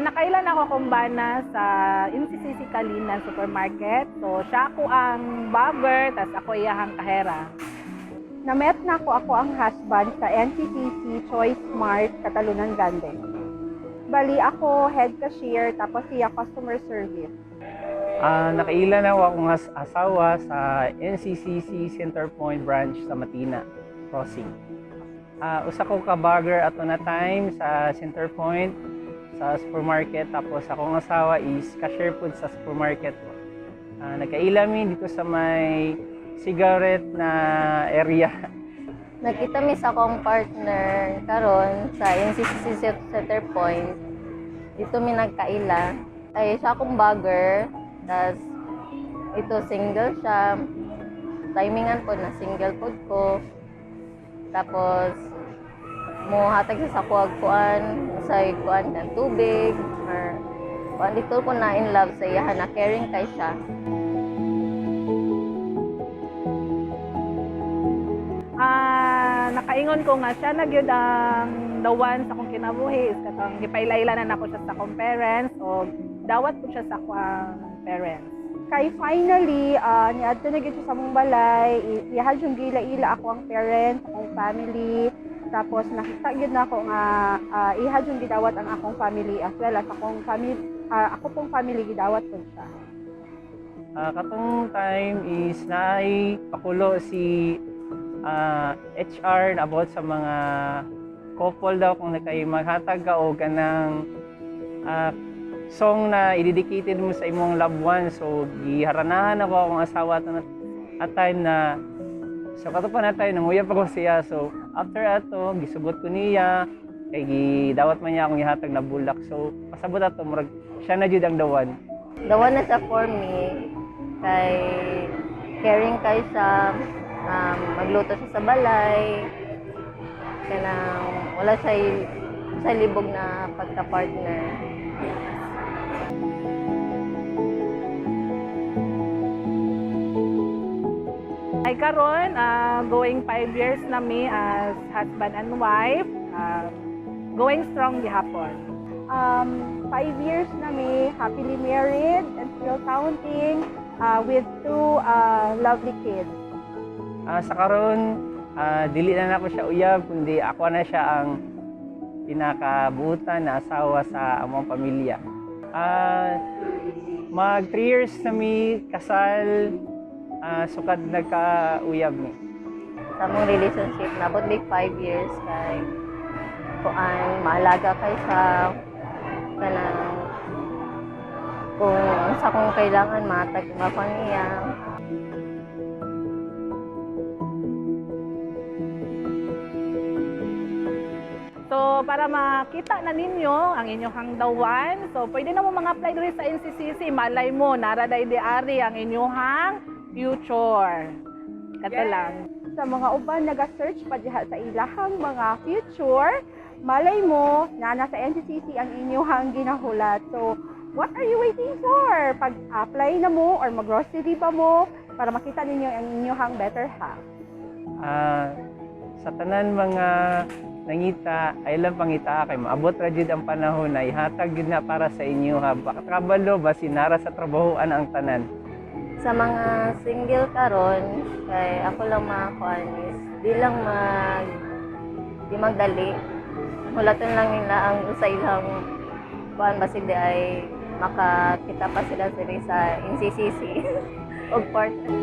nakailan ako kumbana sa NCCC Kalinan Supermarket. So, siya ako ang bagger, tas ako iyahang kahera. Na-met na ako ang husband sa NCCC Choice Mart, Catalunan Grande. Bali ako head cashier, tapos siya customer service. Nakailan ako akong asawa sa NCCC Centerpoint branch sa Matina Crossing. Usa ko ka bagger ato na time sa Centerpoint sa supermarket, tapos akong asawa is cashier food sa supermarket. Nagkaila mi dito sa may cigarette na area. Nakita mi sa akong partner karon sa NCCC Centerpoint. Dito mi nagkaila. Ay siya akong bagger, tas ito single siya. Timingan po na single food ko. Tapos mo hatag sa kuan sa kuan ng tubig or kuan dito ko na in love sa iya na caring kay siya. Nakaingon ko nga siya na gyud ang the one sa akong kinabuhi is katong gipailailanan ako siya sa akong parents o dawat ko siya sa akong parents. Kay finally, niadto na gyud siya sa mong balay, ihal yung gila-ila ako ang parents, akong family. Tapos nakita gyud na ako nga ihal yung gidawat ang akong family as well as akong family, ako pong family gidawat ko siya. Katong time is naay pakulo si HR na about sa mga couple daw kung nakay maghatag ka o ganang song na i-dedicated mo sa imong loved one. So giharanahan ako akong asawa at time na so kato pa na tayo nanguyap ako siya. So after ato gisugot ko niya kay gidawat man niya akong ihatag na bulak. So pasabot ato murag siya na jud ang the one. The one na sa for me kay caring kay siya, magluto siya sa balay, kanang wala siya libog na pagka-partner. Ay karon going 5 years na mi as husband and wife, going strong gihapon. 5 years na mi happily married and still counting with 2 lovely kids. Sa karon dili na ako siya uyab kundi ako na siya ang pinakabutan na asawa sa among pamilya. Mag 3 years na mi kasal, sukad nagka-uyab mi. Sa mong relationship nabot big 5 years kay kuan maalaga kay sa kanang kung sa kung kailangan matag mapaniya. So, para makita na ninyo ang inyong hangdawan, so pwede na mo mga apply diri sa NCCC. Malay mo, naraday di-ari ang inyong future. Kato lang. Sa mga uban naga-search pa diha sa ilahang mga future, malay mo na nasa NCCC ang inyong ginahulat. So, what are you waiting for? Pag-apply na mo or mag-grocery pa mo para makita ninyo ang inyong better half. Sa tanan mga nangita, ay lang pangita kay maabot ra jud ang panahon na ihatag jud na para sa inyo ha. Baka kabalo ba sinara sa trabahoan ang tanan. Sa mga single karon kay ako lang makakuan is di magdali. Hulaton lang nila ang sa ilang kuan basig di ay makakita pa sila sa NCCC og partner.